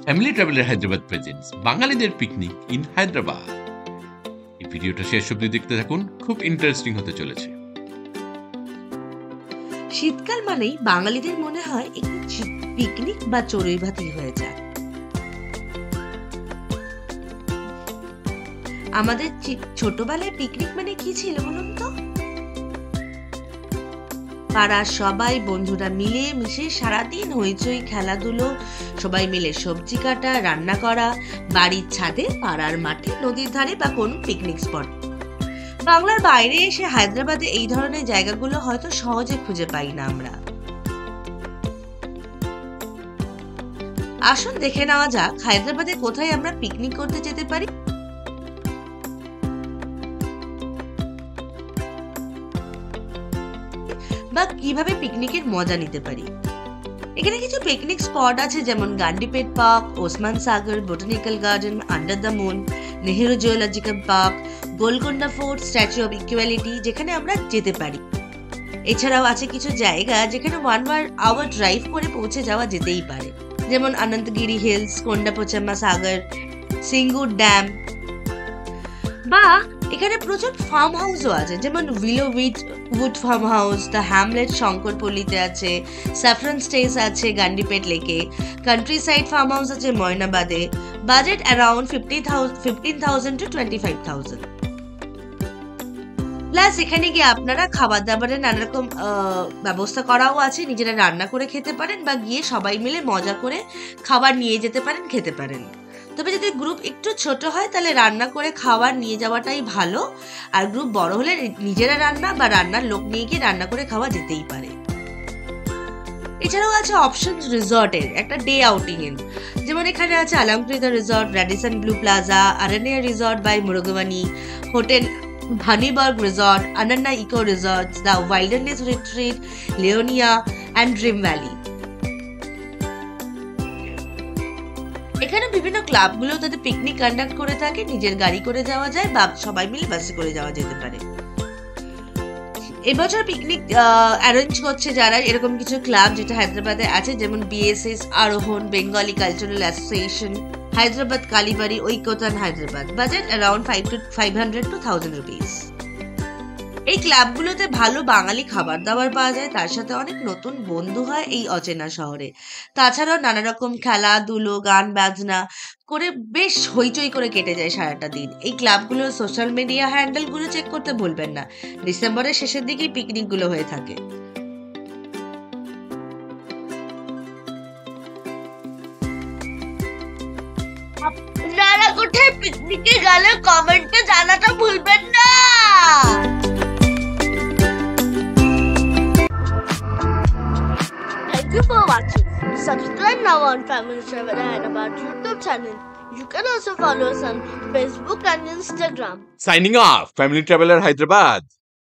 Family traveller Hyderabad presents বাঙালিদের picnic in Hyderabad. এই ভিডিওটা শেষ অবধি দেখতে থাকুন, খুব ইন্টারেস্টিং হতে চলেছে। শীতকাল মানেই বাঙালিদের মনে হয় একটু পিকনিক বা চড়ুই ভাতি হয়ে যায়। আমাদের ছোটবেলায় পিকনিক মানে কি ছিল বলুন তো? পাড়ার সবাই বন্ধুরা মিলে মিশে সারাদিন হইচই, খেলাধুলো, সবাই মিলে সবজি কাটা, রান্না করা, বাড়ির ছাদে, পাড়ার মাঠে, নদীর ধারে বা কোনো পিকনিক স্পট। বাংলার বাইরে এসে হায়দ্রাবাদে এই ধরনের জায়গাগুলো হয়তো সহজে খুঁজে পাই না আমরা। আসুন দেখে নেওয়া যাক হায়দ্রাবাদে কোথায় আমরা পিকনিক করতে যেতে পারি। বা কিভাবে পিকনিকের মজা নিতে পারি। এখানে কিছু পিকনিক স্পট আছে, যেমন Gandipet park, Osman Sagar, botanical garden, under the moon, Nehru zoological park, Golconda fort, statue of equality, যেখানে আমরা যেতে পারি। এছাড়াও আছে কিছু জায়গা যেখানে 1 hour ড্রাইভ করে পৌঁছে যাওয়া যেতেই পারে, যেমন অনন্তগিরি হিলস, কোন্ডাপোচাম্মা সাগর, সিঙ্গুর ড্যাম। বা এখানে প্রচুর ফার্ম হাউসও আছে, যেমন willow wood farm house, the hamlet শঙ্করপল্লীতে আছে, স্যাফরন স্টেস আছে গান্ডিপেট লেকে, কান্ট্রি সাইড ফার্ম হাউস আছে ময়নাবাদে। Budget around 15,000 to 25,000। প্লাস এখানে গিয়ে আপনারা খাবার দাবারের নানা রকম ব্যবস্থা করাও আছে, নিজেরা রান্না করে খেতে পারেন বা গিয়ে সবাই মিলে মজা করে খাবার নিয়ে যেতে পারেন, খেতে পারেন। তবে যদি গ্রুপ একটু ছোট হয় তাহলে রান্না করে খাবার নিয়ে যাওয়াটাই ভালো, আর গ্রুপ বড় হলে নিজেরা রান্না বা রান্নার লোক নিয়ে গিয়ে রান্না করে খাওয়া যেতেই পারে। এছাড়াও আছে অপশন রিসর্টের একটা ডে আউটিং এর, যেমন এখানে আছে আলমপ্রিতা resort, Radisson blu plaza, Aranya resort by Murugamani, hotel ভানিবার্গ রিসর্ট, আনন্না eco resort, the wilderness retreat, Leonia and dream valley. এখানে বিভিন্ন ক্লাবগুলো তাদের পিকনিক কন্ডাক্ট করে থাকে, নিজের গাড়ি করে যাওয়া যায় বা সবাই মিলে বাসে করে যাওয়া যেতে পারে। এবছর পিকনিক অ্যারেঞ্জ করছে যারা, এরকম কিছু ক্লাব যেটা হায়দ্রাবাদে আছে, যেমন বিএসএস, আরোহণ, Bengali cultural association, Hyderabad Kalibari, Oikyatan Hyderabad. Budget around 500 to 1,000 rupees। এই ক্লাবগুলোতে ভালো বাঙালি খাবার দাবার পাওয়া যায়, তার সাথে অনেক নতুন বন্ধু হয় এই অচেনা শহরে। তাছাড়াও নানা রকম খেলাধুলো, গান বাজনা করে বেশ হইচই করে কেটে যায় সারাটা দিন। এই ক্লাবগুলোর সোশ্যাল মিডিয়া হ্যান্ডেলগুলো চেক করতে ভুলবেন না, ডিসেম্বরের শেষের দিকেই পিকনিকগুলো হয়ে থাকে। আপনারা কোথায় পিকনিকে গেলে কমেন্টে জানাটা ভুলবেন না। Thank you for watching. Subscribe now on Family Traveler Hyderabad YouTube channel. You can also follow us on Facebook and Instagram. Signing off, Family Traveler Hyderabad.